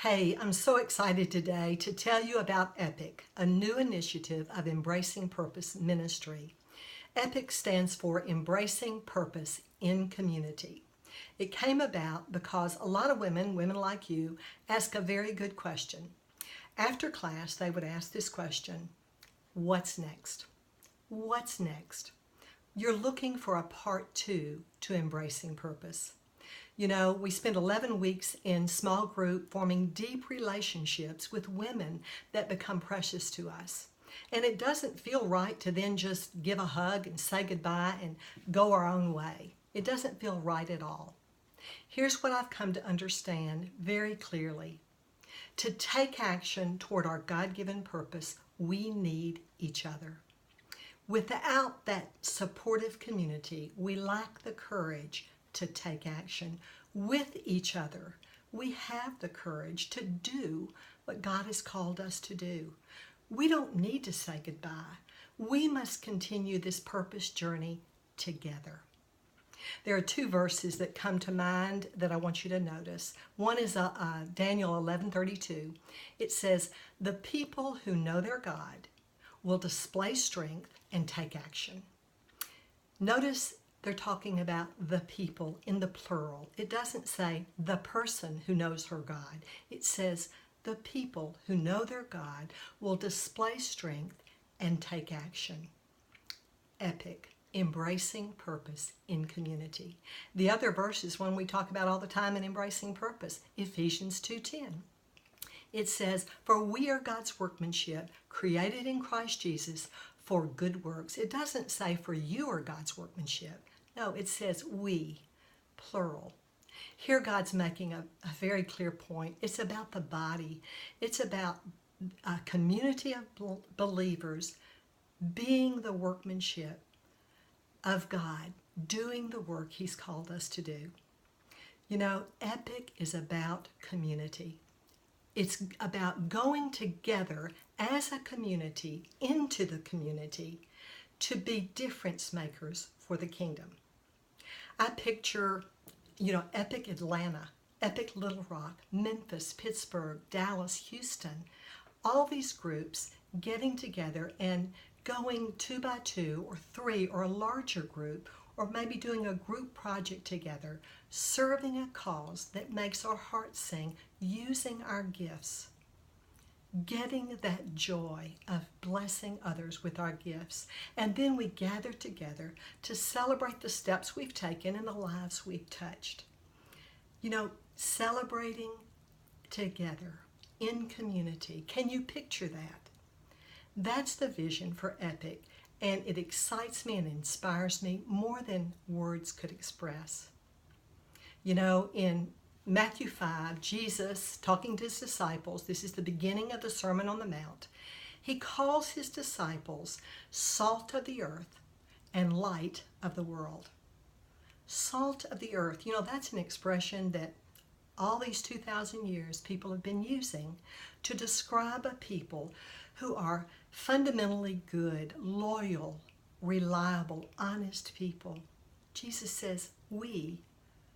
Hey, I'm so excited today to tell you about EPIC, a new initiative of Embracing Purpose Ministry. EPIC stands for Embracing Purpose in Community. It came about because a lot of women like you, ask a very good question. After class, they would ask this question: what's next? What's next? You're looking for a part 2 to Embracing Purpose. You know, we spent 11 weeks in small group forming deep relationships with women that become precious to us. And it doesn't feel right to then just give a hug and say goodbye and go our own way. It doesn't feel right at all. Here's what I've come to understand very clearly. To take action toward our God-given purpose, we need each other. Without that supportive community, we lack the courage to take action. With each other, we have the courage to do what God has called us to do. We don't need to say goodbye. We must continue this purpose journey together. There are 2 verses that come to mind that I want you to notice. One is Daniel 11:32. It says, "The people who know their God will display strength and take action." Notice they're talking about the people in the plural. It doesn't say the person who knows her God. It says the people who know their God will display strength and take action. EPIC, Embracing Purpose in Community. The other verse is one we talk about all the time in Embracing Purpose, Ephesians 2:10. It says, "For we are God's workmanship, created in Christ Jesus for good works." It doesn't say for you are God's workmanship. No, it says we, plural. Here God's making a very clear point. It's about the body. It's about a community of believers being the workmanship of God, doing the work He's called us to do. You know, EPIC is about community. It's about going together as a community into the community to be difference makers for the kingdom. I picture, EPIC Atlanta, EPIC Little Rock, Memphis, Pittsburgh, Dallas, Houston, all these groups getting together and going 2 by 2 or 3 or a larger group, or maybe doing a group project together, serving a cause that makes our hearts sing, using our gifts, getting that joy of blessing others with our gifts. And then we gather together to celebrate the steps we've taken and the lives we've touched. Celebrating together in community. Can you picture that? That's the vision for EPIC, and it excites me and inspires me more than words could express. In Matthew 5, Jesus, talking to his disciples, this is the beginning of the Sermon on the Mount, he calls his disciples salt of the earth and light of the world. Salt of the earth, that's an expression that all these 2,000 years people have been using to describe a people who are fundamentally good, loyal, reliable, honest people. Jesus says we,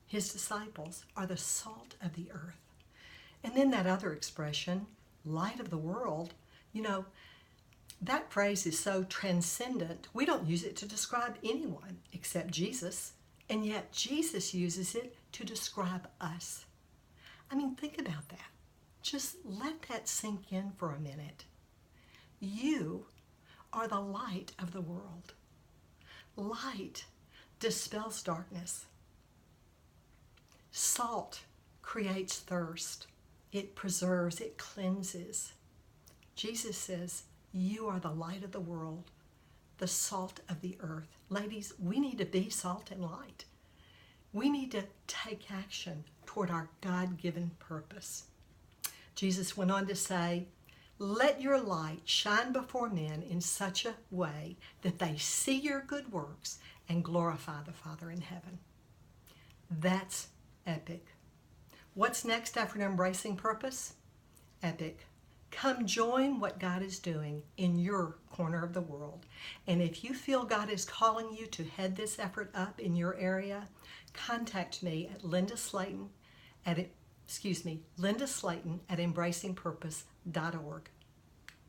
his disciples, are the salt of the earth. And then that other expression, light of the world, that phrase is so transcendent, we don't use it to describe anyone except Jesus, and yet Jesus uses it to describe us. Think about that. Just let that sink in for a minute. You are the light of the world. Light dispels darkness. Salt creates thirst. It preserves, it cleanses. Jesus says, you are the light of the world, the salt of the earth. Ladies, we need to be salt and light. We need to take action toward our God-given purpose. Jesus went on to say, "Let your light shine before men in such a way that they see your good works and glorify the Father in heaven." That's EPIC. What's next after Embracing Purpose? EPIC. Come join what God is doing in your corner of the world. And if you feel God is calling you to head this effort up in your area, contact me at Linda Slayton at Linda Slayton at embracingpurpose.org.